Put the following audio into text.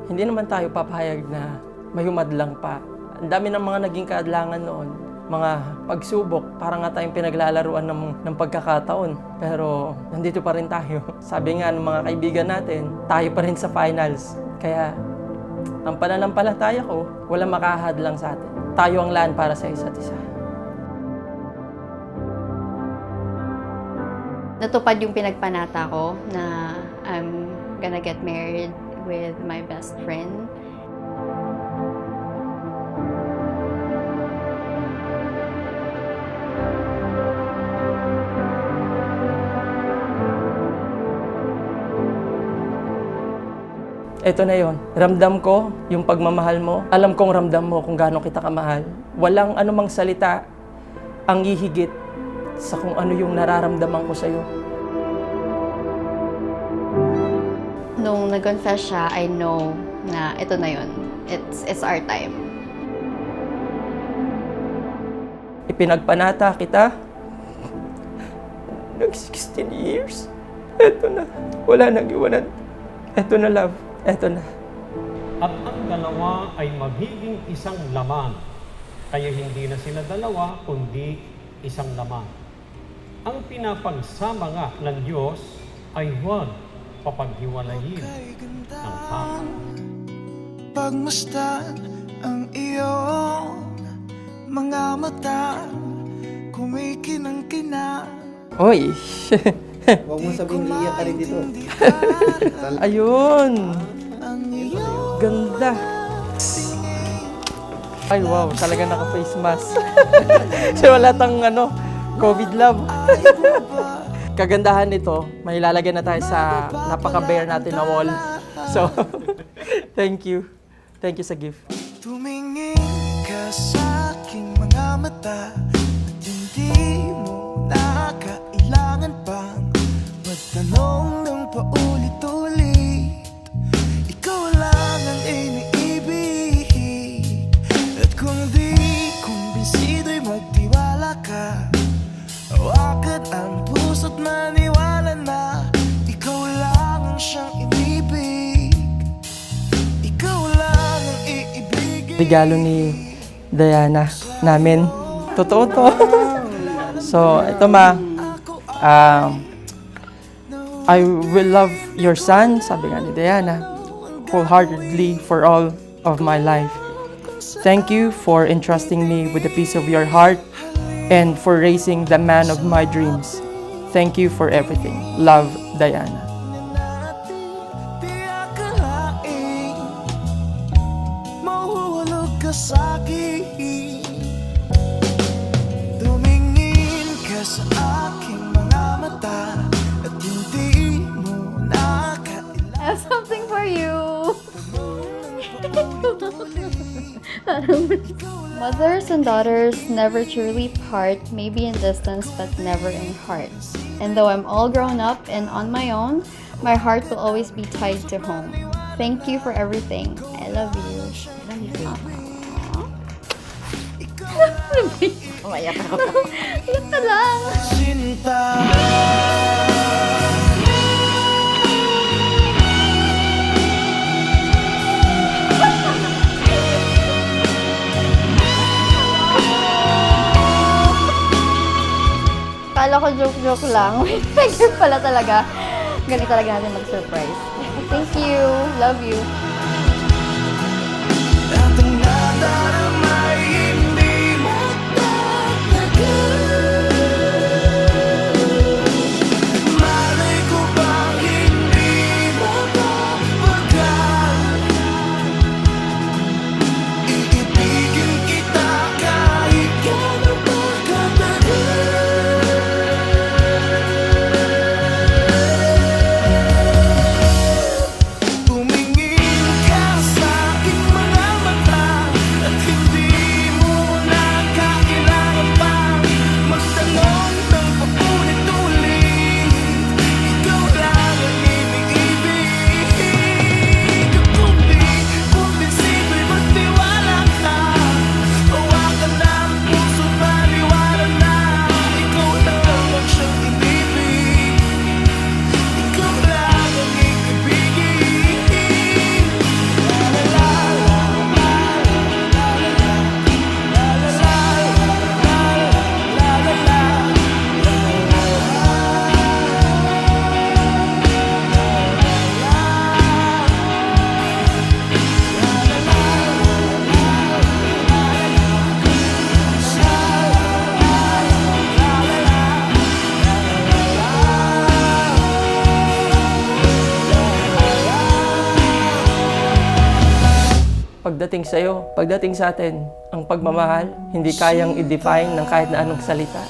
Hindi naman tayo papayag na mayumad lang pa. Ang dami ng mga naging kaadlangan noon. Mga pagsubok, parang nga tayong pinaglalaruan ng pagkakataon. Pero nandito pa rin tayo. Sabi nga ng mga kaibigan natin, tayo pa rin sa finals. Kaya ang pananampalataya ko, walang makahadlang sa atin. Tayo ang laan para sa isa't isa. Natupad yung pinagpanata ko na I'm gonna get married with my best friend. Ito na yon. Ramdam ko yung pagmamahal mo. Alam kong ramdam mo kung gaano kita kamahal. Walang anumang salita ang hihigit sa kung ano yung nararamdaman ko sa'yo. Nung nag-confess siya, I know na ito na yun. It's our time. Ipinagpanata kita. Nag-16 years. Ito na. Wala nang iwanan. Ito na, love. Ito na. At ang dalawa ay magiging isang laman. Kaya hindi na sila dalawa, kundi isang laman. Ang pinapagsama nga ng Diyos ay huwag papaghiwalayin ng tao. Pagmasdan ang iyong mga mata, kumikinang-kina. Oy! Huwag mo sabihin iiyak ka rin dito. Ayun! Ganda! Ay, wow! Talaga naka-face mask. So, wala tang COVID love. Kagandahan nito, may ilalagay na tayo sa napaka-bare natin na wall. So, thank you. Thank you sa gift. Tumingin ka sa aking mga mata at hindi mo na kailangan pang magtanong ng paulit-ulit. Ikaw lang ang iniibig at kung di kumbinsido'y magtiwala ka. Hawakan ang puso't maniwala na ikaw lang ang siyang inibig. Ikaw lang ang iibigin. Regalo ni Diana namin. Totoo to. So, ito I will love your son, sabi nga ni Diana, wholeheartedly for all of my life. Thank you for entrusting me with a piece of your heart and for raising the man of my dreams. Thank you for everything. Love, Diana. Di akalaing mahuhulog ka sa'kin. Tumingin ka sa aking mga mata at hindi mo na I have something for you! Mothers and daughters never truly part, maybe in distance but never in heart. And though I'm all grown up and on my own, my heart will always be tied to home. Thank you for everything. I love you. Umayak ako. Iyak ka lang. sinta. Kala ko joke-joke lang. Figure pala talaga. Galing talaga natin mag-surprise. Thank you. Love you. At ang nadaramay hindi mo malay ko bang hindi mo papagal. Iibigin kita kahit gano'n pa katagal. Tumingin pagdating sa'yo, pagdating sa atin, ang pagmamahal, hindi kayang i-define ng kahit na anong salita.